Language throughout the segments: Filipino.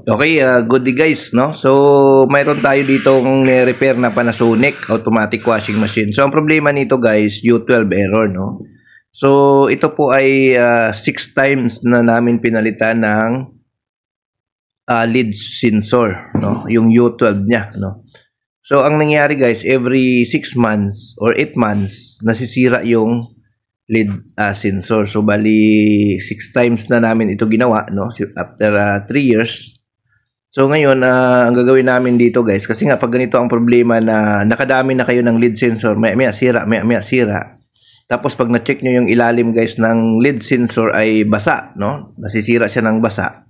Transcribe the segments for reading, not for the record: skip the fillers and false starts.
Okay, good day guys, no? So, mayroon tayo ditong repair na Panasonic automatic washing machine. So, ang problema nito guys, U12 error, no? So, ito po ay 6 times na namin pinalitan ng lead sensor, no? Yung U12 niya, no? So, ang nangyari guys, every 6 months or 8 months, nasisira yung lead sensor. So, bali 6 times na namin ito ginawa, no? After 3 years. So ngayon, ang gagawin namin dito guys, kasi nga pag ganito ang problema na nakadami na kayo ng lead sensor, may sira. Tapos pag na-check nyo yung ilalim guys ng lead sensor ay basa, no? Nasisira siya ng basa.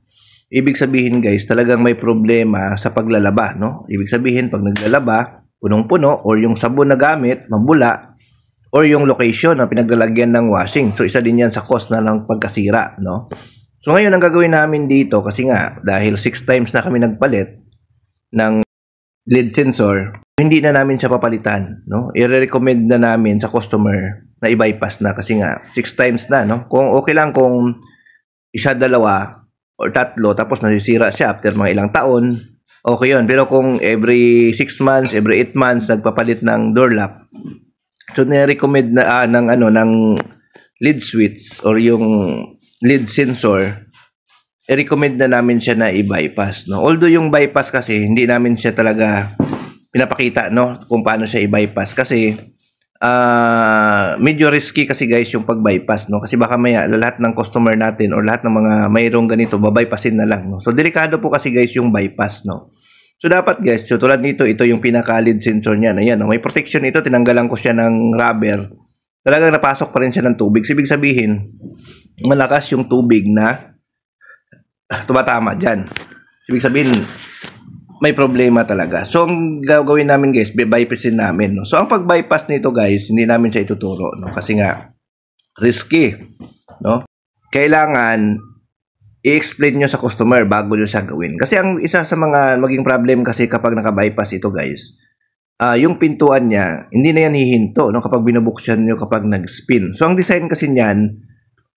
Ibig sabihin guys, talagang may problema sa paglalaba, no? Ibig sabihin pag naglalaba, punong-puno or yung sabon na gamit, mabula, or yung location na pinaglalagyan ng washing. So isa din yan sa cause na ng pagkasira, no? So ngayon ang gagawin namin dito kasi nga dahil 6 times na kami nagpalit ng lead sensor, hindi na namin siya papalitan, no? I-recommend na namin sa customer na i-bypass na kasi nga 6 times na, no? Kung okay lang kung isa, dalawa or tatlo tapos nasisira siya after mga ilang taon, okay yun. Pero kung every 6 months, every 8 months nagpapalit ng door lock, so ni-recommend na ng lead switch or yung lead sensor, i-recommend na namin siya na i-bypass, no? Although yung bypass kasi hindi namin siya talaga pinapakita, no, kung paano siya i-bypass kasi medyo risky kasi guys yung pag-bypass, no? Kasi baka maya lahat ng customer natin or lahat ng mga mayroong ganito babypassin na lang, no? So delikado po kasi guys yung bypass, no? So dapat guys, so tulad nito, ito yung pinaka lead sensor niya, ayan, no? May protection ito, tinanggalan ko siya ng rubber. Talagang napasok pa rin siya ng tubig. So, ibig sabihin, malakas yung tubig na tumatama dyan. Ibig sabihin, may problema talaga. So, ang gagawin namin guys, bypassin namin, no? So, ang pag-bypass nito guys, hindi namin siya ituturo, no? Kasi nga, risky, no? Kailangan i-explain nyo sa customer bago nyo siya gawin. Kasi ang isa sa mga maging problem kasi kapag naka-bypass ito guys, yung pintuan niya, hindi na yan hihinto, no, kapag binubuksan nyo, kapag nag-spin. So, ang design kasi niyan,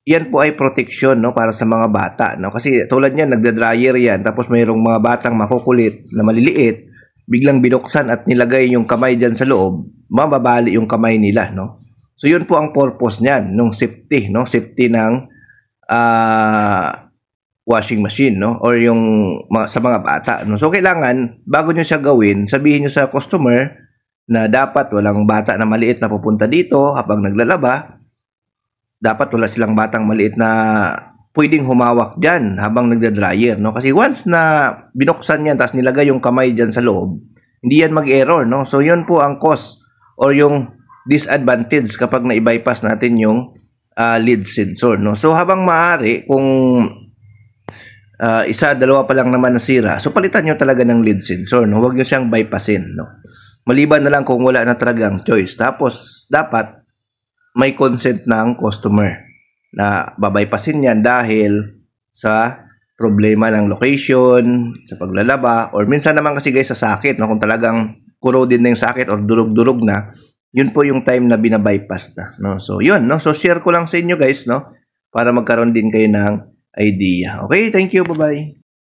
yan po ay protection, no, para sa mga bata, no? Kasi tulad niyan, nagda-dryer yan, tapos mayroong mga batang makukulit na maliliit, biglang binuksan at nilagay yung kamay dyan sa loob, mababali yung kamay nila, no? So, yun po ang purpose niyan, nung safety, no? Safety ng washing machine, no, or yung sa mga bata, no. So kailangan bago niyo siya gawin, sabihin niyo sa customer na dapat walang bata na maliit na pupunta dito habang naglalaba. Dapat wala silang batang maliit na pwedeng humawak diyan habang nagda-dryer, no. Kasi once na binuksan yan tapos nilagay yung kamay diyan sa loob, hindi yan mag-error, no. So yun po ang cause or yung disadvantage kapag na-bypass natin yung lead sensor, no. So habang maaari, kung isa, dalawa pa lang naman nasira, so palitan nyo talaga ng lead sensor, no? Huwag nyo siyang bypassin, no? Maliban na lang kung wala na talagang choice. Tapos, dapat may consent ng customer na babypassin yan dahil sa problema ng location, sa paglalaba, or minsan naman kasi guys sa sakit, no? Kung talagang corroded na yung sakit or durog-durog na, yun po yung time na binabypass na, no? So, yun, no? So, share ko lang sa inyo guys, no? Para magkaroon din kayo ng idea. Okay, thank you. Bye-bye.